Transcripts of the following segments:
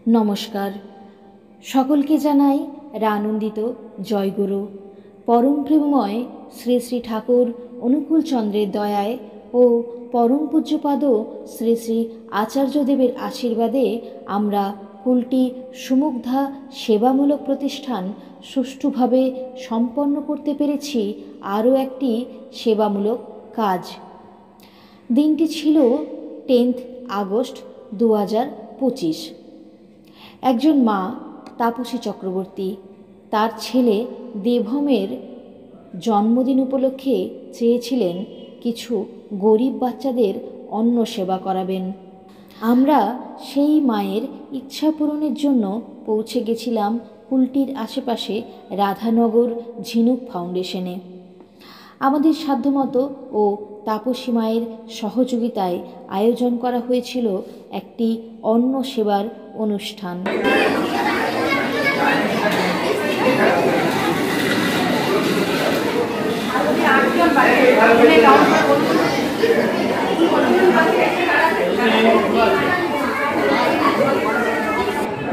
নমস্কার, সকলকে জানাই রানন্দিত জয়গুরু। পরম প্রেমময় শ্রী শ্রী ঠাকুর অনুকূল চন্দ্রের দয়ায় ও পরম পূজ্যপাদ শ্রী শ্রী আচার্যদেবের আশীর্বাদে আমরা কুলটি সুমুগ্ধা সেবামূলক প্রতিষ্ঠান সুষ্ঠুভাবে সম্পন্ন করতে পেরেছি আরও একটি সেবামূলক কাজ। দিনটি ছিল 10 আগস্ট 2025। একজন মা তাপসী চক্রবর্তী তার ছেলে দেভমের জন্মদিন উপলক্ষে চেয়েছিলেন কিছু গরিব বাচ্চাদের অন্ন সেবা করাবেন। আমরা সেই মায়ের ইচ্ছা পূরণের জন্য পৌঁছে গেছিলাম কুলটির আশেপাশে রাধানগর ঝিনুক ফাউন্ডেশনে। আমাদের সাধ্যমতো ও তাপসী মায়ের সহযোগিতায় আয়োজন করা হয়েছিল একটি অন্ন সেবার অনুষ্ঠান।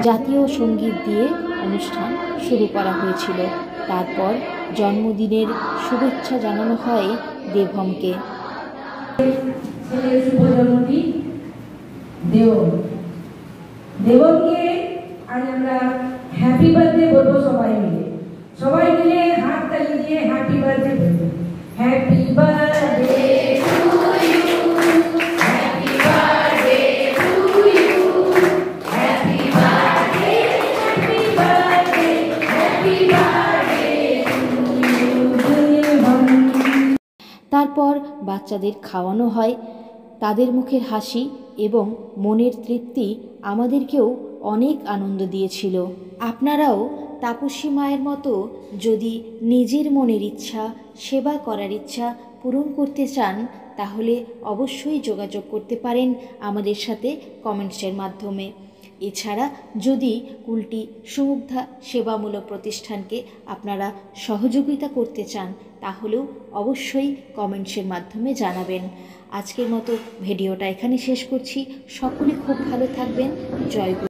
জাতীয় সঙ্গীত দিয়ে অনুষ্ঠান শুরু করা হয়েছিল। তারপর জন্মদিনের শুভেচ্ছা জানানো হয় দেভমকে। দেবমকে আজ আমরা হ্যাপি বার্থডে বলবো সবাই মিলে হাত তালি দিয়ে হ্যাপি বার্থডে বলবো। Happy birthday to you, happy birthday to you, happy birthday, happy birthday, happy birthday to you. তারপর বাচ্চাদের খাওয়ানো হয়। তাদের মুখের হাসি এবং মনের তৃপ্তি আমাদেরকেও অনেক আনন্দ দিয়েছিল। আপনারাও তাপসী মায়ের মতো যদি নিজের মনের ইচ্ছা, সেবা করার ইচ্ছা পূরণ করতে চান তাহলে অবশ্যই যোগাযোগ করতে পারেন আমাদের সাথে কমেন্টসের মাধ্যমে। এছাড়া যদি কুলটি সুমুগ্ধা সেবামূলক প্রতিষ্ঠানকে আপনারা সহযোগিতা করতে চান তাহলেও অবশ্যই কমেন্টসের মাধ্যমে জানাবেন। আজকের মতো ভিডিওটা এখানে শেষ করছি। সকলে খুব ভালো থাকবেন। জয় গুরু।